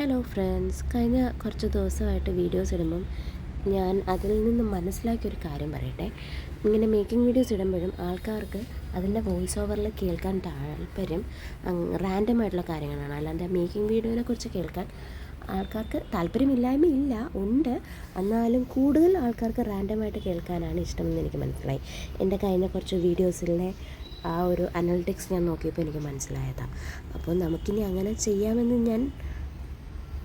Hello friends, കഴിഞ്ഞ കുറച്ച് ദിവസമായിട്ട് വീഡിയോസ് ഇടുമ്പം ഞാൻ അതിൽ നിന്ന് മനസ്സിലാക്കിയൊരു കാര്യം പറയട്ടെ. ഇങ്ങനെ മേക്കിംഗ് വീഡിയോസ് ഇടുമ്പോഴും ആൾക്കാർക്ക് അതിൻ്റെ വോയിസ് ഓവറിൽ കേൾക്കാൻ താല്പര്യം റാൻഡമായിട്ടുള്ള കാര്യങ്ങളാണ്. അല്ലാതെ മേക്കിംഗ് വീഡിയോനെ കുറിച്ച് കേൾക്കാൻ ആൾക്കാർക്ക് താല്പര്യമില്ലായ്മയില്ല, ഉണ്ട്. എന്നാലും കൂടുതൽ ആൾക്കാർക്ക് റാൻഡമായിട്ട് കേൾക്കാനാണ് ഇഷ്ടമെന്ന് എനിക്ക് മനസ്സിലായി. എൻ്റെ കഴിഞ്ഞ കുറച്ച് വീഡിയോസിലെ ആ ഒരു അനലിറ്റിക്സ് ഞാൻ നോക്കിയപ്പോൾ എനിക്ക് മനസ്സിലായതാണ്. അപ്പോൾ നമുക്കിനി അങ്ങനെ ചെയ്യാമെന്ന് ഞാൻ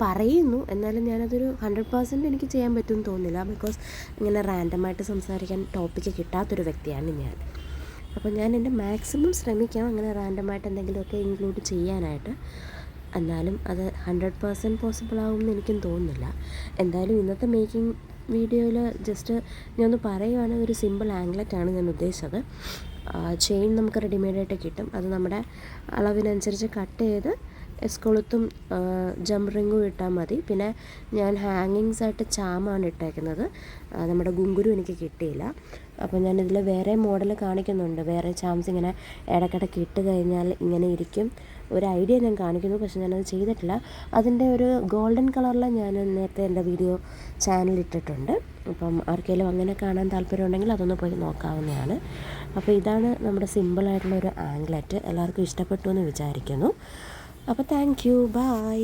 പറയുന്നു. എന്നാലും ഞാനതൊരു 100% എനിക്ക് ചെയ്യാൻ പറ്റുമെന്ന് തോന്നുന്നില്ല. ബിക്കോസ് ഇങ്ങനെ റാൻഡമായിട്ട് സംസാരിക്കാൻ ടോപ്പിക്ക് കിട്ടാത്തൊരു വ്യക്തിയാണ് ഞാൻ. അപ്പോൾ ഞാൻ എൻ്റെ മാക്സിമം ശ്രമിക്കാം അങ്ങനെ റാൻഡമായിട്ട് എന്തെങ്കിലുമൊക്കെ ഇൻക്ലൂഡ് ചെയ്യാനായിട്ട്. എന്നാലും അത് 100% പോസിബിൾ ആകുമെന്ന് എനിക്കും തോന്നുന്നില്ല. എന്തായാലും ഇന്നത്തെ മേക്കിംഗ് വീഡിയോയിൽ ജസ്റ്റ് ഞാനൊന്ന് പറയുകയാണെങ്കിൽ ഒരു സിമ്പിൾ ആംഗ്ലറ്റാണ് ഞാൻ ഉദ്ദേശിച്ചത്. ചെയിൻ നമുക്ക് റെഡിമെയ്ഡായിട്ട് കിട്ടും. അത് നമ്മുടെ അളവിനനുസരിച്ച് കട്ട് ചെയ്ത് എസ്കൊളുത്തും ജംപ് റിങ്ങും ഇട്ടാൽ മതി. പിന്നെ ഞാൻ ഹാങ്ങിങ്സ് ആയിട്ട് ചാമാണ് ഇട്ടേക്കുന്നത്. നമ്മുടെ ഗുങ്കുരു എനിക്ക് കിട്ടിയില്ല. അപ്പോൾ ഞാനിതിൽ വേറെ മോഡൽ കാണിക്കുന്നുണ്ട്. വേറെ ചാംസ് ഇങ്ങനെ ഇടയ്ക്കിടയ്ക്ക് ഇട്ട് കഴിഞ്ഞാൽ ഇങ്ങനെ ഇരിക്കും. ഒരു ഐഡിയ ഞാൻ കാണിക്കുന്നു, പക്ഷെ ഞാനത് ചെയ്തിട്ടില്ല. അതിൻ്റെ ഒരു ഗോൾഡൻ കളറിൽ ഞാൻ നേരത്തെ എൻ്റെ വീഡിയോ ചാനലിട്ടിട്ടുണ്ട്. അപ്പം ആർക്കെങ്കിലും അങ്ങനെ കാണാൻ താല്പര്യമുണ്ടെങ്കിൽ അതൊന്ന് പോയി നോക്കാവുന്നതാണ്. അപ്പോൾ ഇതാണ് നമ്മുടെ സിമ്പിളായിട്ടുള്ളൊരു ആംഗ്ലറ്റ്. എല്ലാവർക്കും ഇഷ്ടപ്പെട്ടു എന്ന് വിചാരിക്കുന്നു. അപ്പോൾ താങ്ക് യു, ബൈ.